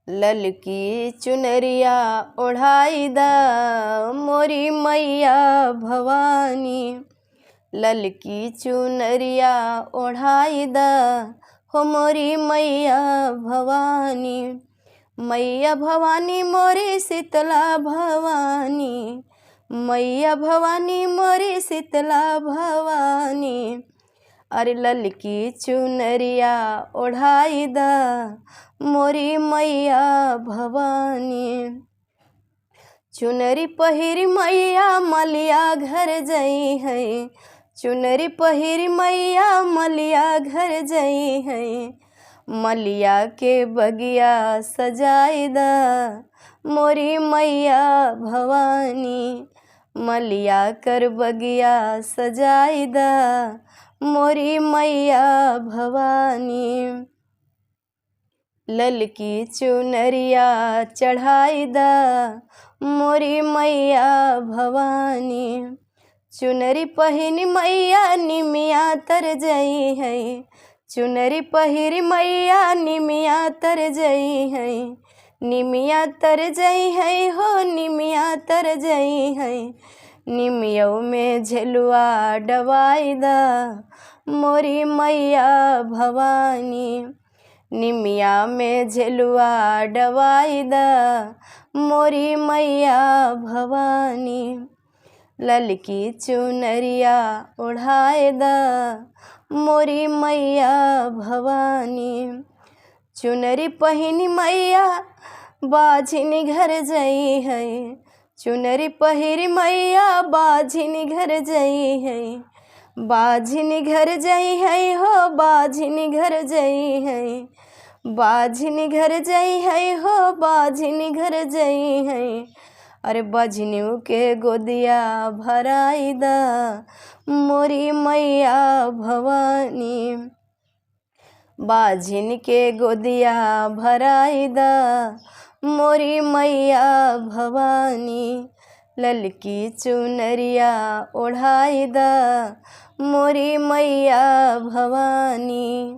ललकी चुनरिया ओढ़ाई दा मोरी मैया भवानी। ललकी चुनरिया ओढ़ाई दा हो मोरी मैया भवानी। मैया भवानी मोरी शीतला भवानी। मैया भवानी मोरी शीतला भवानी। अरे ललकी चुनरिया ओढ़ाई दा मोरी मैया भवानी। चुनरी पहिरी मैया मलिया घर जई है। चुनरी पहिरी मैया मलिया घर जई है। मलिया के बगिया सजाई दा मोरी मैया भवानी। मलिया कर बगिया सजाई दा मोरी मैया भवानी। ललकी चुनरिया चढ़ाई दा मोरी मैया भवानी। चुनरी पहिनी मैया निमिया तर जई है। चुनरी पहिरी मैया निमिया तर जई है। निमिया तर जई है हो निमिया तर जई है। निमियों में झेलुआ डबाई दा मोरी मैया भवानी। निमिया में झेलुआ डबाई दा मोरी मैया भवानी। ललकी चुनरिया ओढ़ाए दा मोरी मैया भवानी। चुनरी पहिनी मैया बाझिनी घर जई है। चुनरी पहिरी मैया बाझिनी घर जई है। बाझिनी घर जई है हो बाझिनी घर जई है। बाझिनी घर जई है हो बाझिनी घर जई है। अरे बजनियों के गोदिया भराई दा मोरी मैया भवानी। बाझिन के गोदिया भराई दा मोरी मैया भवानी। ललकी चुनरिया ओढ़ाई दा मोरी मैया भवानी।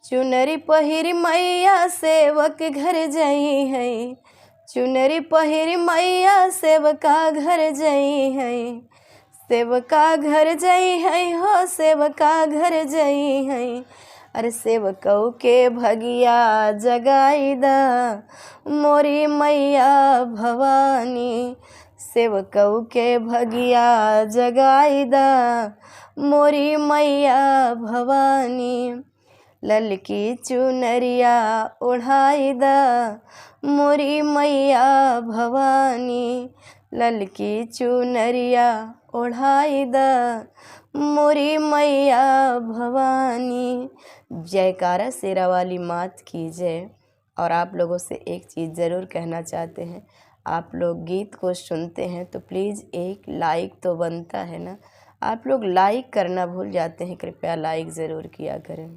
चुनरी पहिरी मैया सेवक घर जई है। चुनरी पहिरी मैया सेवका घर जई है। सेवका घर जई है हो सेवका घर जई है। अरे सेवकऊ के भगिया जगाई दा मोरी मैया भवानी। सेवकऊ के भगिया जगाई दा मोरी मैया भवानी। ललकी चुनरिया ओढ़ाई दा मोरी मैया भवानी। ललकी चुनरिया ओढ़ाई दा मोरी मैया भवानी। जयकारा शेरा वाली मात की जय। और आप लोगों से एक चीज़ ज़रूर कहना चाहते हैं, आप लोग गीत को सुनते हैं तो प्लीज़ एक लाइक तो बनता है ना। आप लोग लाइक करना भूल जाते हैं, कृपया लाइक ज़रूर किया करें।